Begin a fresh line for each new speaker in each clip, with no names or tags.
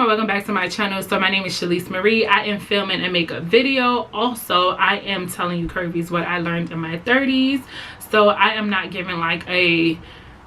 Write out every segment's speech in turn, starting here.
and welcome back to my channel. So my name is Shleece Marie. I am filming a makeup video. Also, I am telling you curvies what I learned in my 30s. So I am not giving like a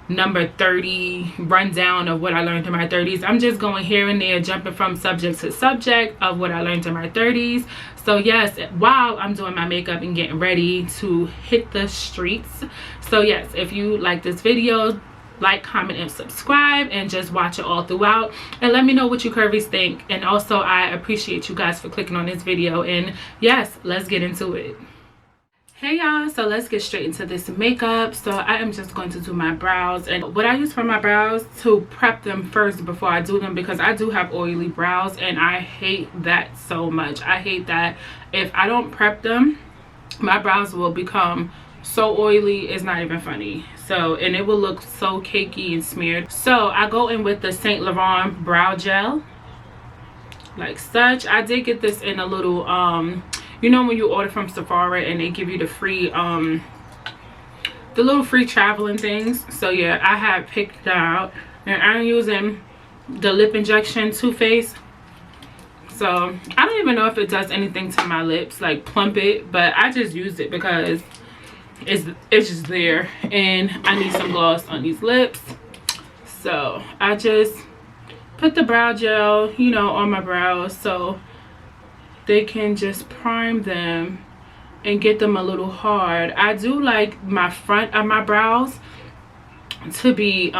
number 30 rundown of what I learned in my 30s. I'm just going here and there, jumping from subject to subject of what I learned in my 30s. So yes, while I'm doing my makeup and getting ready to hit the streets. So yes, if you like this video, like, comment, and subscribe, and just watch it all throughout, and let me know what you curvies think. And also, I appreciate you guys for clicking on this video. And yes, let's get into it. Hey y'all, so let's get straight into this makeup. So I am just going to do my brows, and what I use for my brows to prep them first before I do them, because I do have oily brows and I hate that so much. I hate that if I don't prep them, my brows will become so oily, it's not even funny. So, and it will look so cakey and smeared. So I go in with the Saint Laurent brow gel like such. I did get this in a little you know when you order from Sephora and they give you the free the little free traveling things. So yeah, I have picked that out, and I'm using the lip injection 2'S. So I don't even know if it does anything to my lips, like plump it, but I just use it because it's just there, and I need some gloss on these lips. So I just put the brow gel, you know, on my brows so they can just prime them and get them a little hard. I do like my front of my brows to be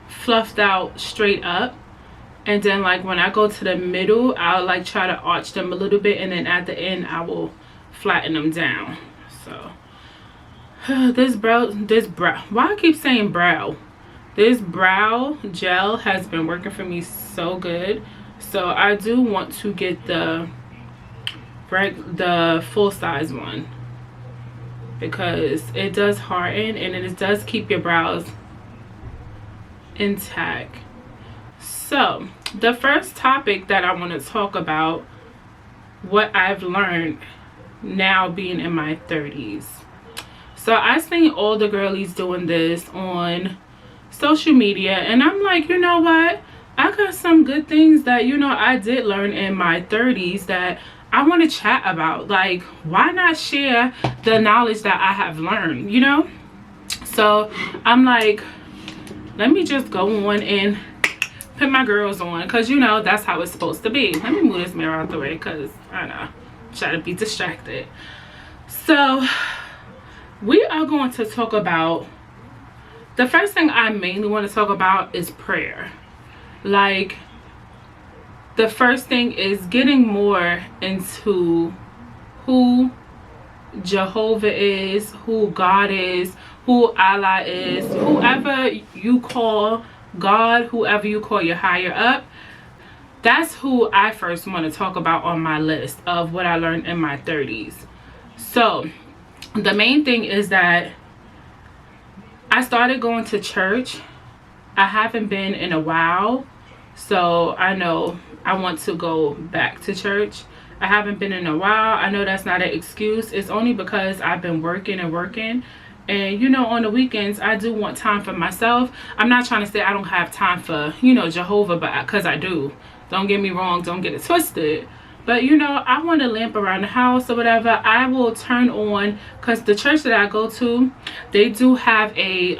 fluffed out straight up, and then like when I go to the middle, I'll like try to arch them a little bit, and then at the end I will flatten them down. So this brow, why I keep saying brow, this brow gel has been working for me so good. So I do want to get the full size one, because it does harden and it does keep your brows intact. So the first topic that I want to talk about, what I've learned now being in my 30s. So I seen all the girlies doing this on social media, and I'm like, you know what, I got some good things that, you know, I did learn in my 30s that I want to chat about. Like, why not share the knowledge that I have learned, you know? So I'm like, let me just go on and put my girls on, because you know that's how it's supposed to be. Let me move this mirror out the way, because I know, try to be distracted. So we are going to talk about, the first thing I mainly want to talk about is prayer. Like, the first thing is getting more into who Jehovah is, who God is, who Allah is, whoever you call God, whoever you call your higher up. That's who I first want to talk about on my list of what I learned in my 30s. So the main thing is that I started going to church. I haven't been in a while, so I know I want to go back to church. I haven't been in a while. I know that's not an excuse. It's only because I've been working and working. And, you know, on the weekends, I do want time for myself. I'm not trying to say I don't have time for, you know, Jehovah, but because I do. Don't get me wrong. Don't get it twisted. But, you know, I want a lamp around the house or whatever. I will turn on, because the church that I go to, they do have a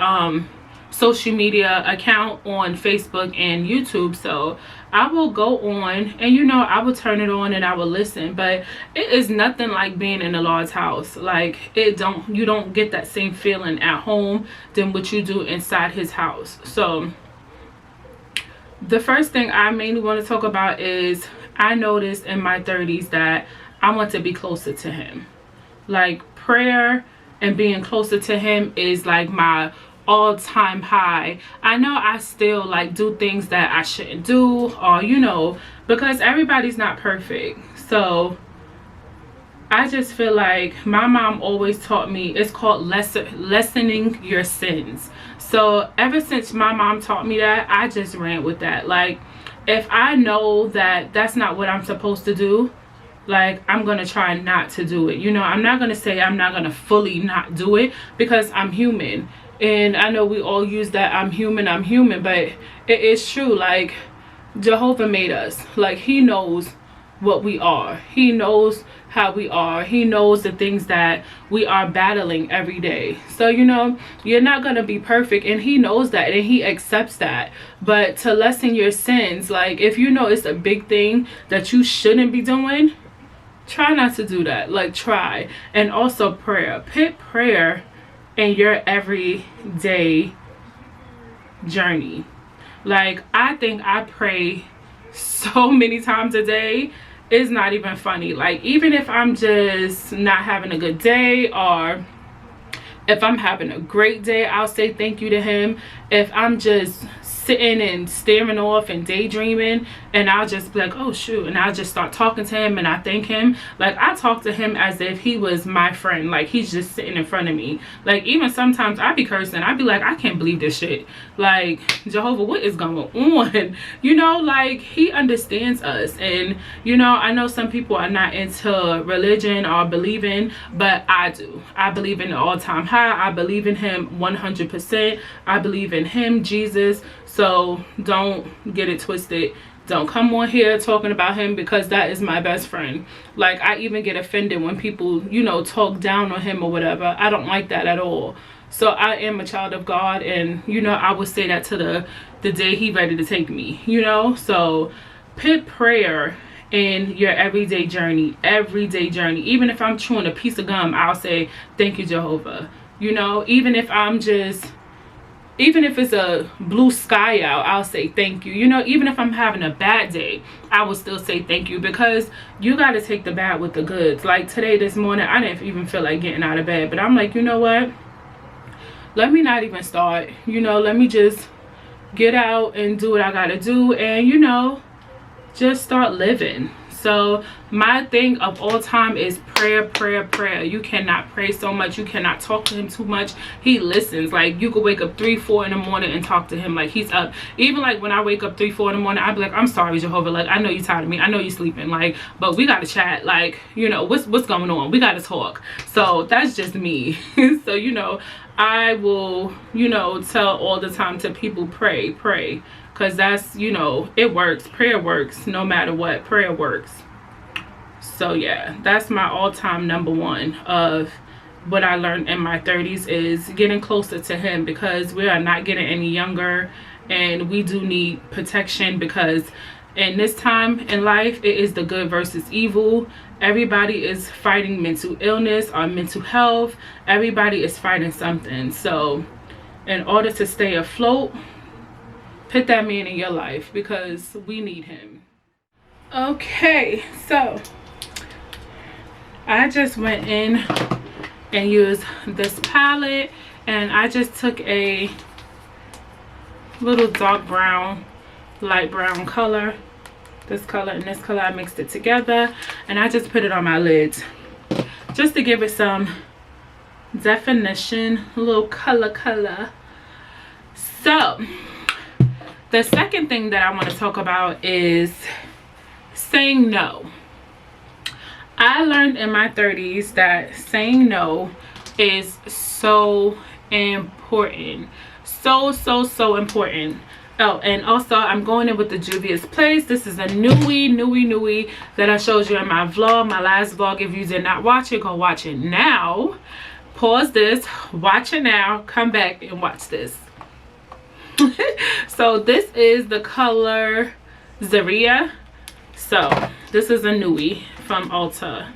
social media account on Facebook and YouTube. So I will go on and, you know, I will turn it on and I will listen. But it is nothing like being in the Lord's house. Like, you don't get that same feeling at home than what you do inside his house. So the first thing I mainly want to talk about is, I noticed in my 30s that I want to be closer to him. Like, prayer and being closer to him is like my all-time high. I know I still like do things that I shouldn't do, or, you know, because everybody's not perfect. So I just feel like my mom always taught me, it's called lessening your sins. So ever since my mom taught me that, I just ran with that. Like, if I know that that's not what I'm supposed to do, like, I'm gonna try not to do it. You know, I'm not gonna say I'm not gonna fully not do it, because I'm human. And I know we all use that I'm human, but it is true. Like, Jehovah made us. Like, he knows what we are. He knows how we are. He knows the things that we are battling every day. So, you know, you're not going to be perfect, and he knows that, and he accepts that. But to lessen your sins, like, if you know it's a big thing that you shouldn't be doing, try not to do that. Like, try. And also prayer. Put prayer in your everyday journey. Like, I think I pray so many times a day, it's not even funny. Like, even if I'm just not having a good day, or if I'm having a great day, I'll say thank you to him. If I'm just sitting and staring off and daydreaming, and I'll just be like, oh shoot, and I'll just start talking to him and I thank him. Like, I talk to him as if he was my friend, like he's just sitting in front of me. Like, even sometimes I be cursing, I be like, I can't believe this shit. Like, Jehovah, what is going on? You know, like, he understands us. And you know, I know some people are not into religion or believing, but I do. I believe in the all-time high. I believe in him 100%. I believe in him, Jesus. So don't get it twisted. Don't come on here talking about him, because that is my best friend. Like, I even get offended when people, you know, talk down on him or whatever. I don't like that at all. So I am a child of God, and you know, I would say that to the day he ready to take me, you know. So put prayer in your everyday journey. Even if I'm chewing a piece of gum, I'll say thank you, Jehovah. You know, even if it's a blue sky out, I'll say thank you. You know, even if I'm having a bad day, I will still say thank you, because you got to take the bad with the goods. Like today, this morning, I didn't even feel like getting out of bed, but I'm like, you know what? Let me not even start. You know, let me just get out and do what I got to do, and, you know, just start living. So my thing of all time is prayer. You cannot pray so much. You cannot talk to him too much. He listens. Like, you could wake up 3, 4 in the morning and talk to him. Like, he's up. Even like when I wake up 3, 4 in the morning, I'd be like, I'm sorry, Jehovah. Like, I know you're tired of me. I know you're sleeping. Like, but we got to chat. Like, you know, what's going on? We got to talk. So that's just me. So, you know, I will, you know, tell all the time to people, pray. Because that's, you know, it works. Prayer works no matter what. Prayer works. So yeah, that's my all-time number one of what I learned in my 30s, is getting closer to him, because we are not getting any younger, and we do need protection, because in this time in life, it is the good versus evil. Everybody is fighting mental illness or mental health. Everybody is fighting something. So in order to stay afloat, put that man in your life, because we need him. Okay, so I just went in and used this palette, and I just took a little dark brown, light brown color, this color and this color. I mixed it together, and I just put it on my lids just to give it some definition, a little color. So the second thing that I want to talk about is saying no. I learned in my 30s that saying no is so important. So important. Oh, and also I'm going in with the 20’S Place. This is a newie that I showed you in my vlog, my last vlog. If you did not watch it, go watch it now. Pause this, watch it now, come back and watch this. So this is the color Zaria. So this is a newie from Ulta.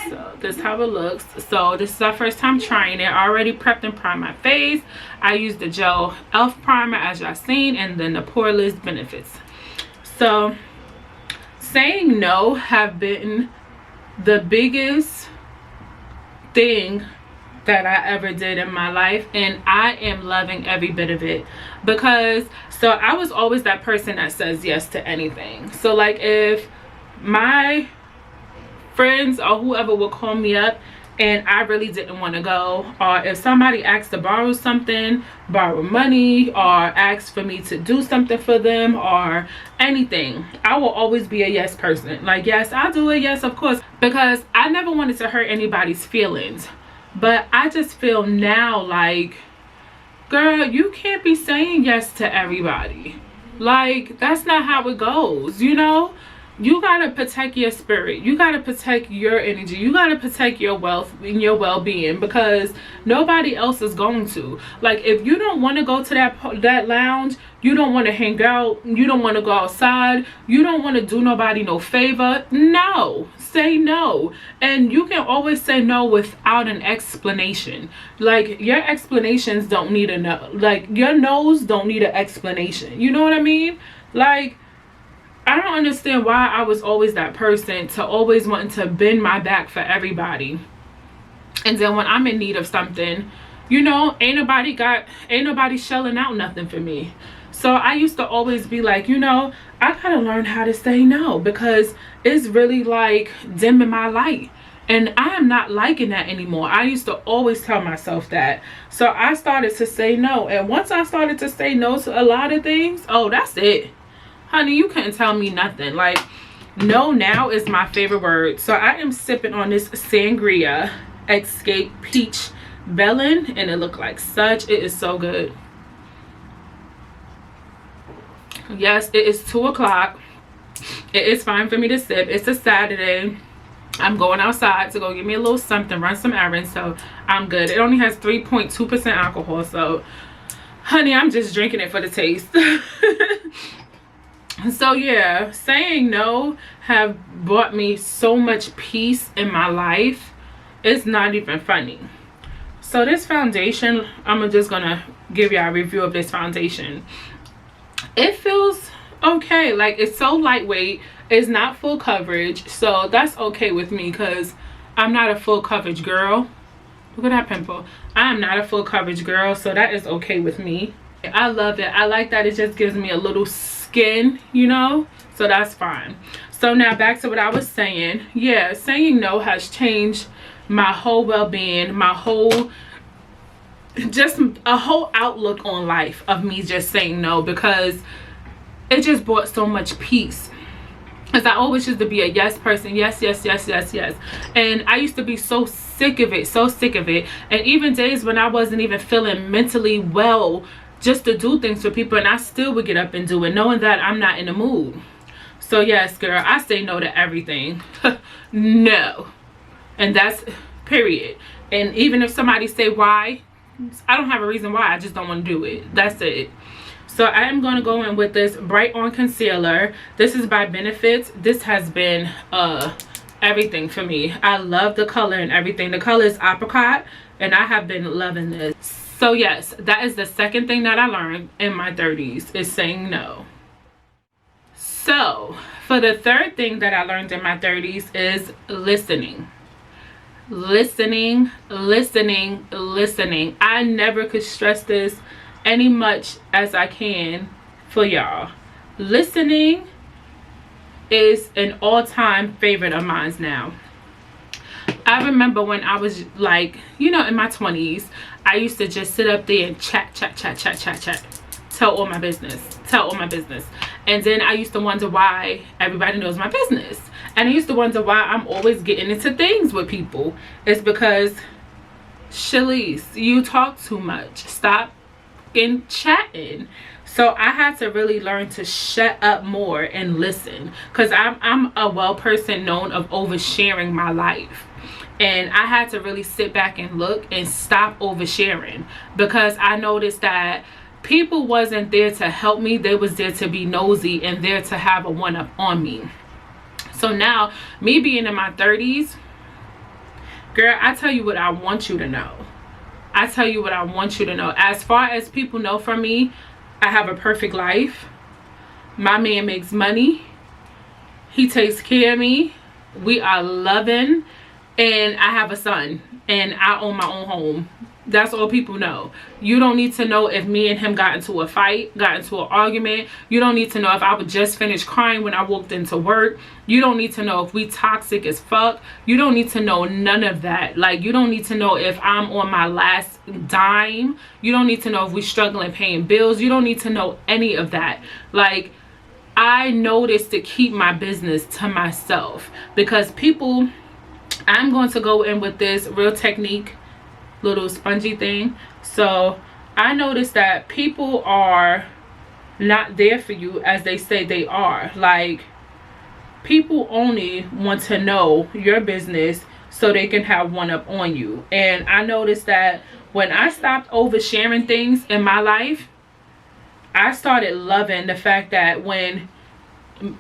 So this is how it looks. So this is our first time trying it. I already prepped and primed my face. I used the gel elf primer, as y'all seen, and then the Poreless Benefits. So saying no have been the biggest thing that I ever did in my life, and I am loving every bit of it. Because so I was always that person that says yes to anything. So like, if my friends or whoever would call me up and I really didn't want to go, or if somebody asked to borrow something, borrow money, or asked for me to do something for them or anything, I will always be a yes person. Like, yes, I'll do it, yes, of course, because I never wanted to hurt anybody's feelings. But I just feel now like, girl, you can't be saying yes to everybody. Like, that's not how it goes, you know? You gotta protect your spirit. You gotta protect your energy. You gotta protect your wealth and your well-being, because nobody else is going to. Like, if you don't want to go to that lounge, you don't want to hang out, you don't want to go outside, you don't want to do nobody no favor, no. Say no. And you can always say no without an explanation. Like, your explanations don't need a no. Like, your no's don't need an explanation. You know what I mean? Like, I don't understand why I was always that person to always wanting to bend my back for everybody. And then when I'm in need of something, you know, ain't nobody shelling out nothing for me. So I used to always be like, you know, I gotta learn how to say no, because it's really like dimming my light. And I am not liking that anymore. I used to always tell myself that. So I started to say no. And once I started to say no to a lot of things, oh, that's it. Honey, you couldn't tell me nothing. Like, no now is my favorite word. So I am sipping on this Sangria Escape Peach Bellin, and it looked like such. It is so good. Yes, it is 2 o'clock. It is fine for me to sip. It's a Saturday. I'm going outside to go get me a little something, run some errands, so I'm good. It only has 3.2% alcohol, so honey, I'm just drinking it for the taste. So yeah, saying no have brought me so much peace in my life. It's not even funny. So this foundation, I'm just gonna give y'all a review of this foundation. It feels okay. Like, it's so lightweight. It's not full coverage, so that's okay with me, because I'm not a full coverage girl. Look at that pimple. I am not a full coverage girl, so that is okay with me. I love it. I like that it just gives me a little skin, you know, so that's fine. So now back to what I was saying. Yeah, saying no has changed my whole well-being, my whole, just a whole outlook on life of me just saying no, because it just brought so much peace. Because I always used to be a yes person. Yes, yes, yes, yes, yes. And I used to be so sick of it, so sick of it. And even days when I wasn't even feeling mentally well just to do things for people, and I still would get up and do it, knowing that I'm not in the mood. So yes, girl, I say no to everything. No. And that's period. And even if somebody say why, I don't have a reason why. I just don't want to do it. That's it. So I am going to go in with this Bright On Concealer. This is by Benefits. This has been everything for me. I love the color and everything. The color is apricot, and I have been loving this. So yes, that is the second thing that I learned in my 30s, is saying no. So for the third thing that I learned in my 30s is listening. Listening, listening, listening. I never could stress this any much as I can for y'all. Listening is an all-time favorite of mine now. I remember when I was like, you know, in my 20s, I used to just sit up there and chat, tell all my business. And then I used to wonder why everybody knows my business. And I used to wonder why I'm always getting into things with people. It's because, Shleece, you talk too much. Stop in chatting. So I had to really learn to shut up more and listen, because I'm a well person known of oversharing my life. And I had to really sit back and look and stop oversharing, because I noticed that people wasn't there to help me. They was there to be nosy and there to have a one-up on me. So now, me being in my 30s, girl, I tell you what I want you to know. I tell you what I want you to know. As far as people know from me, I have a perfect life. My man makes money. He takes care of me. We are loving. And I have a son. And I own my own home. That's all people know. You don't need to know if me and him got into a fight, got into an argument. You don't need to know if I would just finish crying when I walked into work. You don't need to know if we toxic as fuck. You don't need to know none of that. Like, you don't need to know if I'm on my last dime. You don't need to know if we struggling paying bills. You don't need to know any of that. Like, I noticed to keep my business to myself, because people, I'm going to go in with this Real Technique little spongy thing. So I noticed that people are not there for you as they say they are. Like, people only want to know your business so they can have one up on you. And I noticed that when I stopped oversharing things in my life, I started loving the fact that when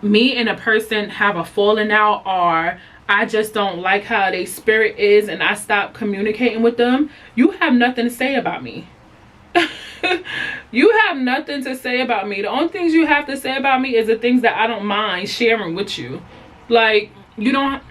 me and a person have a falling out, or I just don't like how their spirit is and I stop communicating with them, you have nothing to say about me. You have nothing to say about me. The only things you have to say about me is the things that I don't mind sharing with you. Like, you don't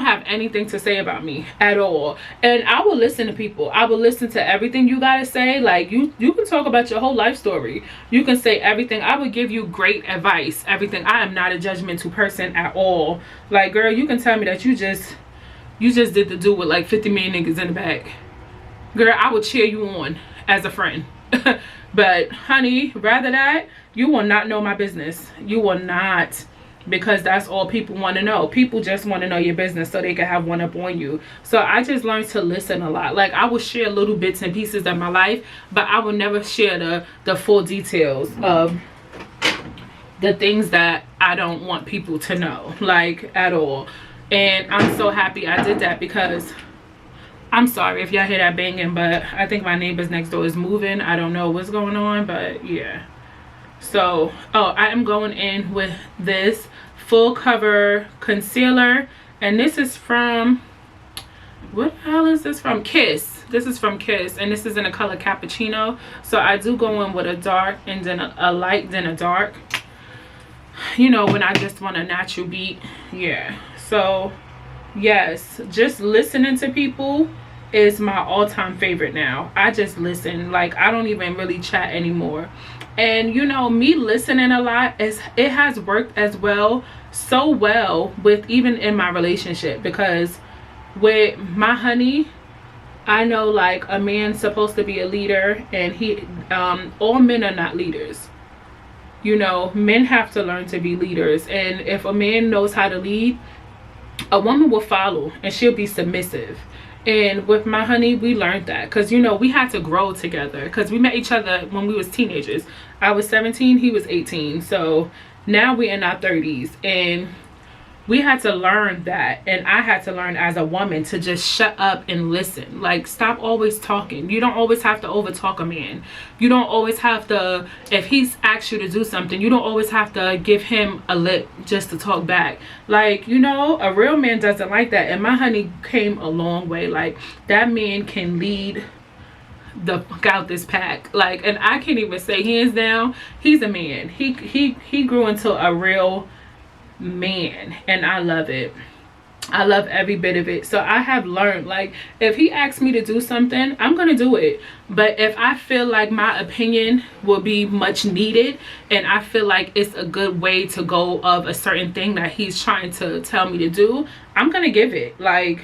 have anything to say about me at all. And I will listen to people. I will listen to everything you gotta say. Like, you can talk about your whole life story. You can say everything. I would give you great advice, everything. I am not a judgmental person at all. Like, girl, you can tell me that you just did the do with like 50 million niggas in the back. Girl, I would cheer you on as a friend. But honey, rather that, you will not know my business. You will not. Because that's all people want to know. People just want to know your business so they can have one up on you. So I just learned to listen a lot. Like, I will share little bits and pieces of my life, but I will never share the full details of the things that I don't want people to know, like, at all. And I'm so happy I did that, because I'm sorry if y'all hear that banging, but I think my neighbors next door is moving. I don't know what's going on, but yeah. So, I am going in with this full cover concealer, and this is from, what the hell is this from? Kiss. This is from Kiss, and this is in the color Cappuccino. So I do go in with a dark and then a light, then a dark, you know, when I just want a natural beat. Yeah. So yes, just listening to people is my all-time favorite now. I just listen. Like, I don't even really chat anymore. And you know, me listening a lot, it has worked as well, so well, with even in my relationship. Because with my honey, I know, like, a man's supposed to be a leader, and all men are not leaders. You know, men have to learn to be leaders. And if a man knows how to lead, a woman will follow and she'll be submissive. And with my honey, we learned that, because you know, we had to grow together, because we met each other when we was teenagers. I was 17, he was 18. So now we're in our 30s, and we had to learn that. And I had to learn as a woman to just shut up and listen. Like, stop always talking. You don't always have to over talk a man. You don't always have to, if he's asked you to do something, you don't always have to give him a lip just to talk back. Like, you know, a real man doesn't like that. And my honey came a long way. Like, that man can lead the fuck out this pack. Like, and I can't even say hands down, he's a man. He grew into a real man, and I love it. I love every bit of it. So I have learned, like, if he asks me to do something, I'm gonna do it. But if I feel like my opinion will be much needed, and I feel like it's a good way to go of a certain thing that he's trying to tell me to do, I'm gonna give it. Like,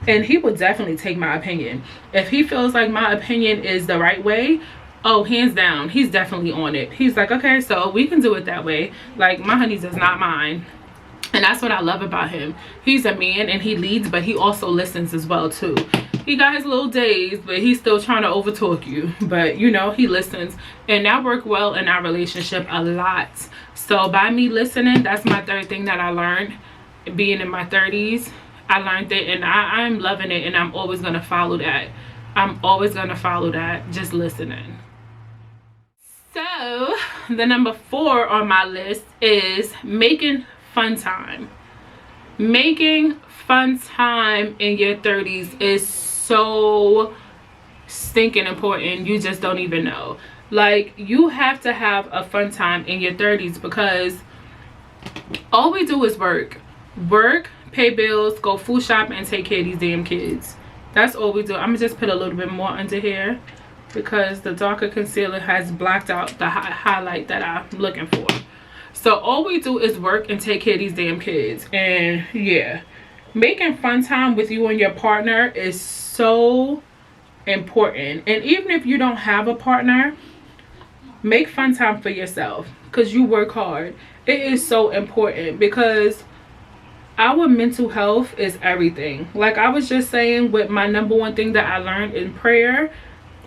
and he will definitely take my opinion. If he feels like my opinion is the right way, oh, hands down, he's definitely on it. He's like, okay, so we can do it that way. Like, my honey does not mind. And that's what I love about him. He's a man and he leads, but he also listens as well too. He got his little days, but he's still trying to overtalk you. But you know, he listens, and that worked well in our relationship a lot. So by me listening, that's my third thing that I learned being in my 30s. I learned it, and I'm loving it, and I'm always gonna follow that. I'm always gonna follow that, just listening. So the number 4 on my list is making fun time. Making fun time in your 30s is so stinking important. You just don't even know. Like, you have to have a fun time in your 30s, because all we do is work, pay bills, go food shopping, and take care of these damn kids. That's all we do. I'm gonna just put a little bit more under here, because the darker concealer has blocked out the highlight that I'm looking for. So all we do is work and take care of these damn kids. And yeah, making fun time with you and your partner is so important. And even if you don't have a partner, make fun time for yourself, because you work hard. It is so important, because our mental health is everything. Like I was just saying, with my number 1 thing that I learned in prayer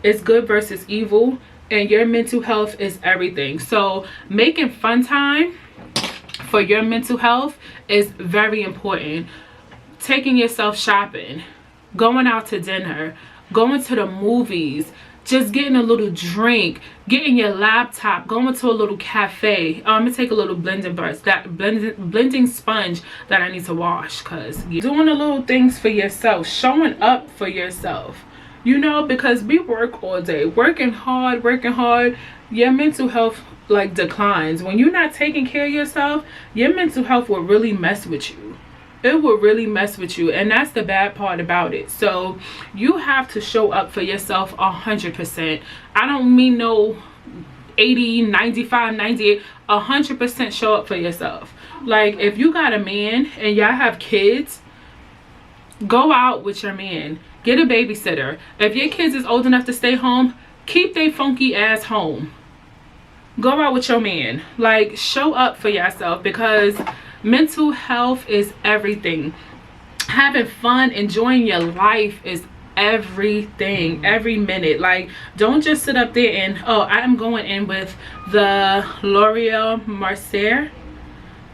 is good versus evil. and your mental health is everything. So making fun time for your mental health is very important. Taking yourself shopping, going out to dinner, going to the movies, just getting a little drink, getting your laptop, going to a little cafe. I'm gonna take a little blending brush, that blending sponge that I need to wash, because doing the little things for yourself, showing up for yourself, you know, because we work all day, working hard, your mental health like declines. When you're not taking care of yourself, your mental health will really mess with you. It will really mess with you, and that's the bad part about it. So you have to show up for yourself 100%. I don't mean no 80, 95, 98, 100% show up for yourself. Like, if you got a man and y'all have kids, go out with your man, get a babysitter. If your kids is old enough to stay home, keep they funky ass home. Go out with your man. Like, show up for yourself, because mental health is everything. Having fun, enjoying your life is everything, every minute. Like, don't just sit up there and, oh, I'm going in with the L'Oreal Mercier,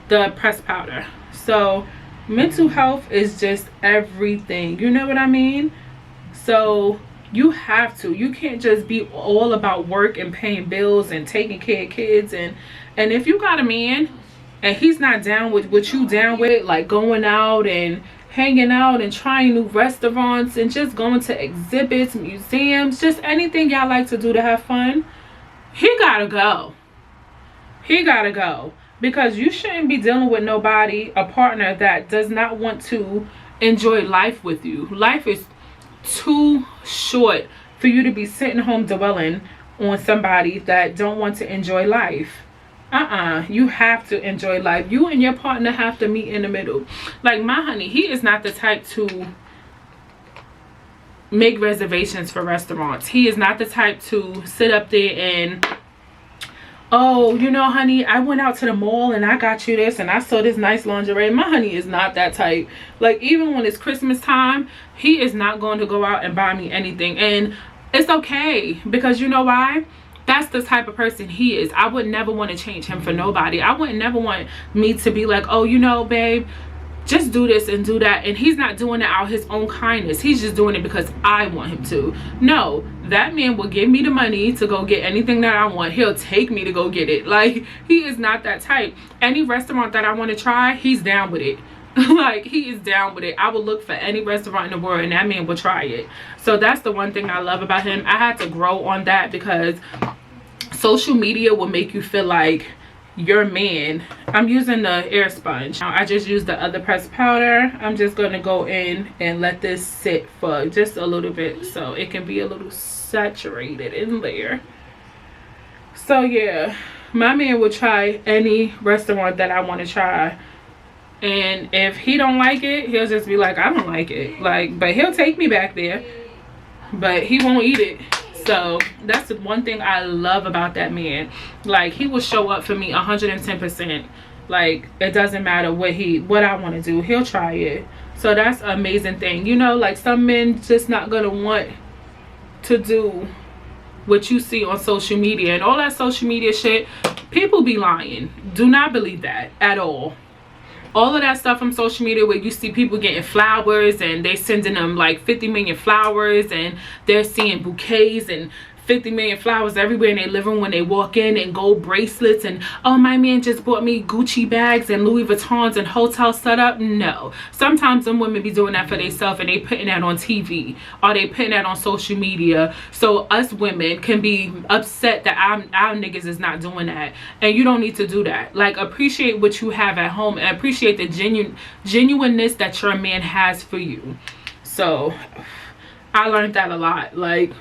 the pressed powder. So mental health is just everything, you know what I mean? So you have to, you can't just be all about work and paying bills and taking care of kids. And if you got a man and he's not down with what you down with, like going out and hanging out and trying new restaurants and just going to exhibits, museums, just anything y'all like to do to have fun, he gotta go. He gotta go. Because you shouldn't be dealing with nobody, a partner that does not want to enjoy life with you. Life is too short for you to be sitting home dwelling on somebody that don't want to enjoy life. You have to enjoy life. You and your partner have to meet in the middle. Like my honey, he is not the type to make reservations for restaurants. He is not the type to sit up there and, oh, you know, honey, I went out to the mall and I got you this and I saw this nice lingerie. My honey is not that type. Like, even when it's Christmas time, he is not going to go out and buy me anything. And it's okay, because you know why? That's the type of person he is. I would never want to change him for nobody. I would never want me to be like, oh, you know, babe, just do this and do that. And he's not doing it out of his own kindness. He's just doing it because I want him to. No, that man will give me the money to go get anything that I want. He'll take me to go get it. Like, he is not that type. Any restaurant that I want to try, he's down with it. Like, he is down with it. I will look for any restaurant in the world and that man will try it. So that's the one thing I love about him. I had to grow on that, because social media will make you feel like your man. I'm using the air sponge. Now, I just used the other pressed powder. I'm just going to go in and let this sit for just a little bit so it can be a little saturated in there. So yeah, my man will try any restaurant that I want to try. And if he don't like it, he'll just be like, I don't like it. Like, but he'll take me back there, but he won't eat it. So that's the one thing I love about that man. Like, he will show up for me 110%. Like, it doesn't matter what I want to do, he'll try it. So that's an amazing thing. You know, like, some men just not gonna want to do what you see on social media and all that social media shit. People be lying. Do not believe that at all. All of that stuff on social media where you see people getting flowers and they sending them like 50 million flowers, and they're seeing bouquets and 50 million flowers everywhere in their living room when they walk in, and gold bracelets, and oh, my man just bought me Gucci bags and Louis Vuittons and hotel setup. No, sometimes some women be doing that for themselves, and they putting that on TV or they putting that on social media, so us women can be upset that our niggas is not doing that. And you don't need to do that. Like, appreciate what you have at home and appreciate the genuineness that your man has for you. So I learned that a lot. Like,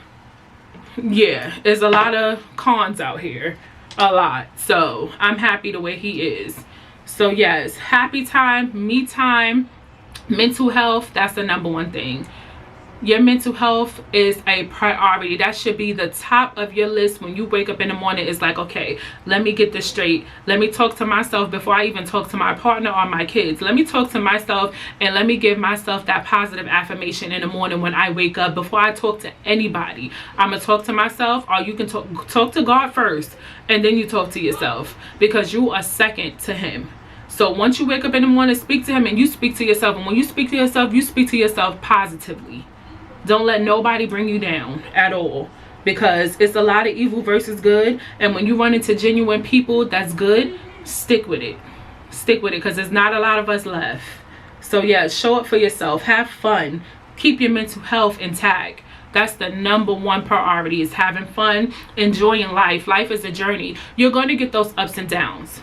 yeah, there's a lot of cons out here, a lot. So I'm happy the way he is. So yes, happy time, me time, mental health, that's the number one thing. Your mental health is a priority. That should be the top of your list when you wake up in the morning. It's like, okay, let me get this straight. Let me talk to myself before I even talk to my partner or my kids. Let me talk to myself and let me give myself that positive affirmation in the morning when I wake up. Before I talk to anybody, I'm gonna talk to myself, or you can talk to God first and then you talk to yourself, because you are second to him. So once you wake up in the morning, speak to him and you speak to yourself. And when you speak to yourself, you speak to yourself positively. Don't let nobody bring you down at all, because it's a lot of evil versus good. And when you run into genuine people that's good, stick with it. Stick with it, because there's not a lot of us left. So yeah, show up for yourself. Have fun. Keep your mental health intact. That's the number one priority, is having fun, enjoying life. Life is a journey. You're going to get those ups and downs.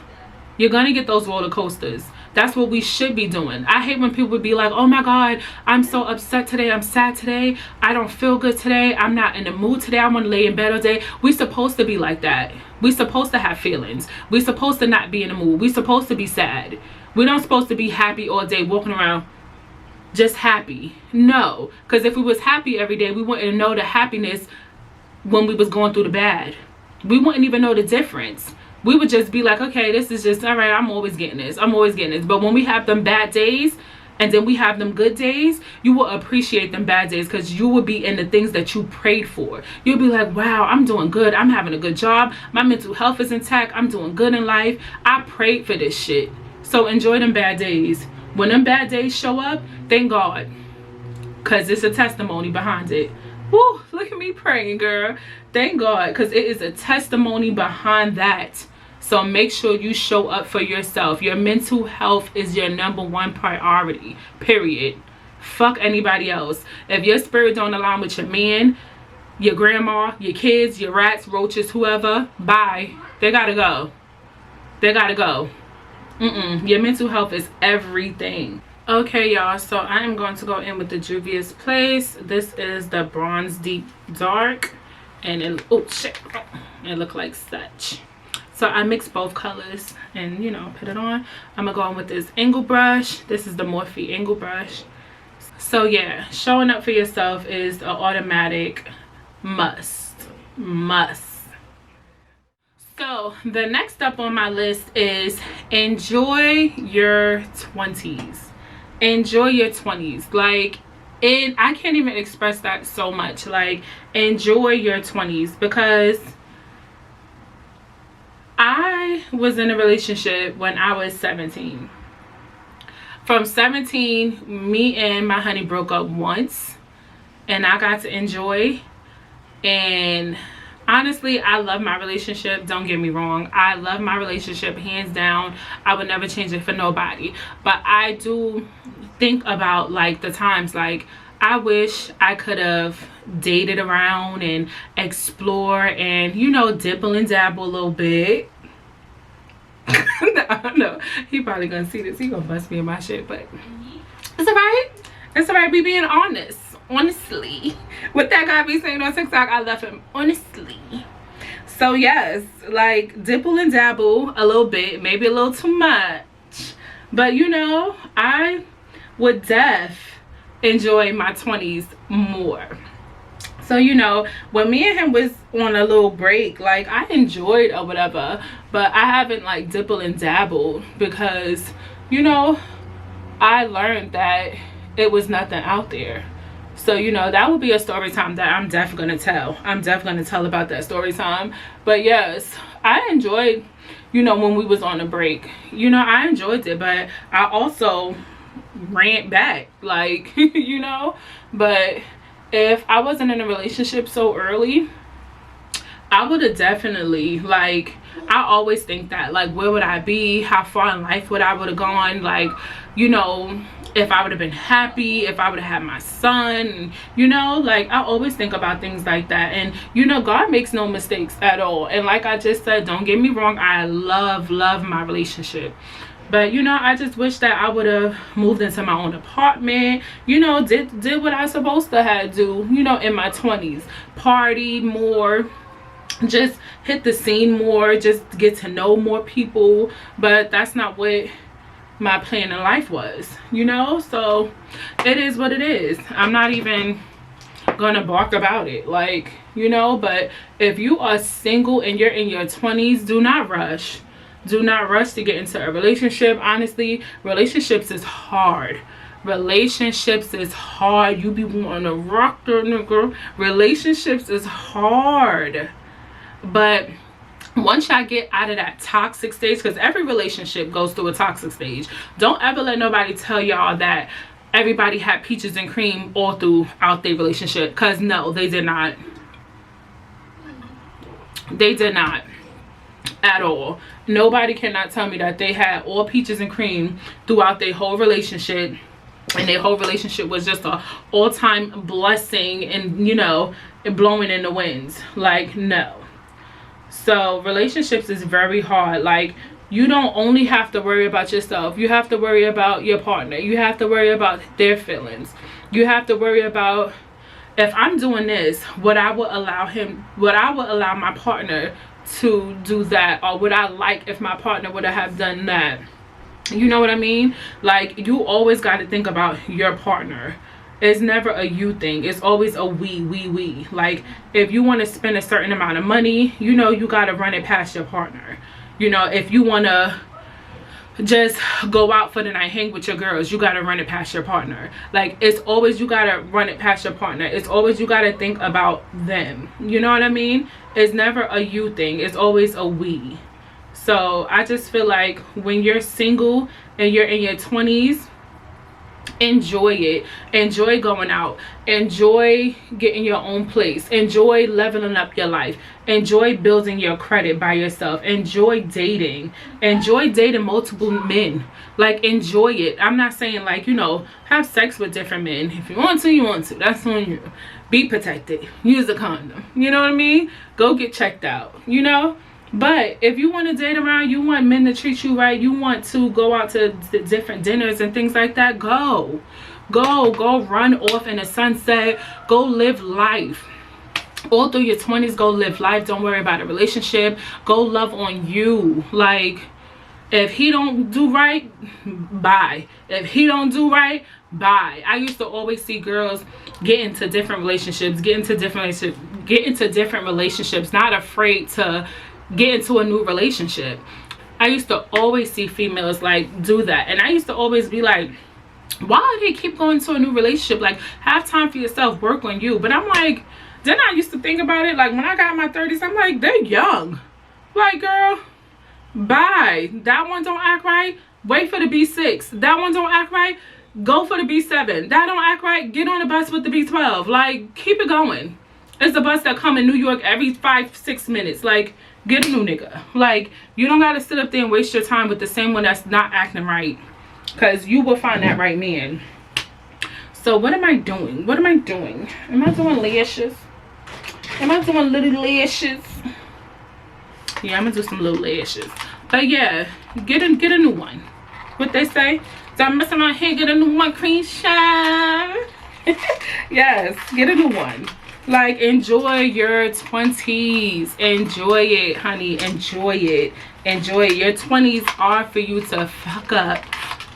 You're going to get those roller coasters. That's what we should be doing. I hate when people be like, oh my God, I'm so upset today. I'm sad today. I don't feel good today. I'm not in the mood today. I want to lay in bed all day. We're supposed to be like that. We're supposed to have feelings. We're supposed to not be in the mood. We're supposed to be sad. We're not supposed to be happy all day, walking around just happy. No, because if we was happy every day, we wouldn't know the happiness when we was going through the bad. We wouldn't even know the difference. We would just be like, okay, this is just all right. I'm always getting this. I'm always getting this. But when we have them bad days and then we have them good days, you will appreciate them bad days, because you will be in the things that you prayed for. You'll be like, wow, I'm doing good. I'm having a good job. My mental health is intact. I'm doing good in life. I prayed for this shit. So enjoy them bad days. When them bad days show up, thank God, because it's a testimony behind it. Woo, look at me praying, girl. Thank God, because it is a testimony behind that. So make sure you show up for yourself. Your mental health is your number one priority, period. Fuck anybody else. If your spirit don't align with your man, your grandma, your kids, your rats, roaches, whoever, bye. They gotta go. They gotta go. Your mental health is everything. Okay, y'all, so I am going to go in with the 20’S Place. This is the Bronze Deep Dark, and it, oh shit, it look like such. So I mixed both colors and, you know, put it on. I'm gonna go in with this angle brush. This is the Morphe angle brush. So yeah, showing up for yourself is an automatic must. So the next up on my list is enjoy your 20s. Enjoy your 20s. Like, I can't even express that so much. Like, enjoy your 20s, because I was in a relationship when I was 17. From 17, me and my honey broke up once, and I got to enjoy. And honestly, I love my relationship. Don't get me wrong. I love my relationship, hands down. I would never change it for nobody. But I do think about, like, the times, like, I wish I could have dated around and explore and, you know, dibble and dabble a little bit. I don't know. He probably gonna see this. He gonna bust me in my shit, but it's alright. It's alright. We being honest. Honestly. What that guy be saying on TikTok, I love him. Honestly. So yes, like, dibble and dabble a little bit, maybe a little too much. But, you know, I would enjoy my 20s more. So, you know, when me and him was on a little break, like, I enjoyed or whatever, but I haven't, like, dibble and dabbled, because, you know, I learned that it was nothing out there. So, you know, that would be a story time that I'm definitely going to tell. I'm definitely going to tell about that story time. But yes, I enjoyed, you know, when we was on a break. You know, I enjoyed it, but I also ran back, like, you know. But if I wasn't in a relationship so early, I would have definitely, like, I always think that, like, where would I be? How far in life would I would have gone? Like, you know, if I would have been happy, if I would have had my son, you know, like, I always think about things like that. And, you know, God makes no mistakes at all. And like I just said, don't get me wrong, I love my relationship. But, you know, I just wish that I would have moved into my own apartment, you know, did what I was supposed to have do, you know, in my 20s. Party more, just hit the scene more, just get to know more people. But that's not what my plan in life was, you know. So it is what it is. I'm not even gonna bark about it, like, you know. But if you are single and you're in your 20s, do not rush. Do not rush to get into a relationship. Honestly, relationships is hard. Relationships is hard. You be wanting to rock the nigga. Relationships is hard. But once y'all get out of that toxic stage, because every relationship goes through a toxic stage. Don't ever let nobody tell y'all that everybody had peaches and cream all throughout their relationship, because no, they did not. They did not at all. Nobody cannot tell me that they had all peaches and cream throughout their whole relationship, and their whole relationship was just a all-time blessing, and, you know, blowing in the winds. Like, no. So relationships is very hard. Like, you don't only have to worry about yourself. You have to worry about your partner. You have to worry about their feelings. You have to worry about, if I'm doing this, would I would allow my partner to do that, or would I like if my partner would have done that? You know what I mean? Like, you always got to think about your partner. It's never a you thing. It's always a we. Like, if you want to spend a certain amount of money, you know, you got to run it past your partner. You know, if you want to just go out for the night, hang with your girls, you got to run it past your partner. Like, it's always, you got to run it past your partner. It's always, you got to think about them. You know what I mean? It's never a you thing. It's always a we. So I just feel like when you're single and you're in your 20s, enjoy it. Enjoy going out. Enjoy getting your own place. Enjoy leveling up your life. Enjoy building your credit by yourself. Enjoy dating. Enjoy dating multiple men. Like, enjoy it. I'm not saying, like, you know, have sex with different men. If you want to, you want to. That's on you. Be protected. Use a condom. You know what I mean? Go get checked out. You know? But if you want to date around, you want men to treat you right, you want to go out to different dinners and things like that, go run off in the sunset. Go live life. All through your 20s, go live life. Don't worry about a relationship. Go love on you. Like, if he don't do right, bye. If he don't do right, bye. I used to always see girls get into different relationships, get into different relationships, not afraid to get into a new relationship. I used to always see females like do that, and I used to always be like, why do they keep going to a new relationship? Like, have time for yourself, work on you. But I'm like, then I used to think about it, like, when I got my 30s, I'm like, they're young. Like, girl, bye. That one don't act right, wait for the B6. That one don't act right, go for the B7. That don't act right, get on the bus with the B12. Like, keep it going. It's a bus that come in New York every 5-6 minutes. Like, get a new nigga. Like, you don't gotta sit up there and waste your time with the same one that's not acting right, because you will find that right man. So what am I doing? What am I doing? Am I doing lashes? Am I doing little lashes? Yeah, I'm gonna do some little lashes. But yeah, get a new one. What they say? Don't mess around here, get a new one, queen shine. Yes, get a new one. Like, enjoy your 20s. Enjoy it, honey. Enjoy it. Enjoy it. Your 20s are for you to fuck up,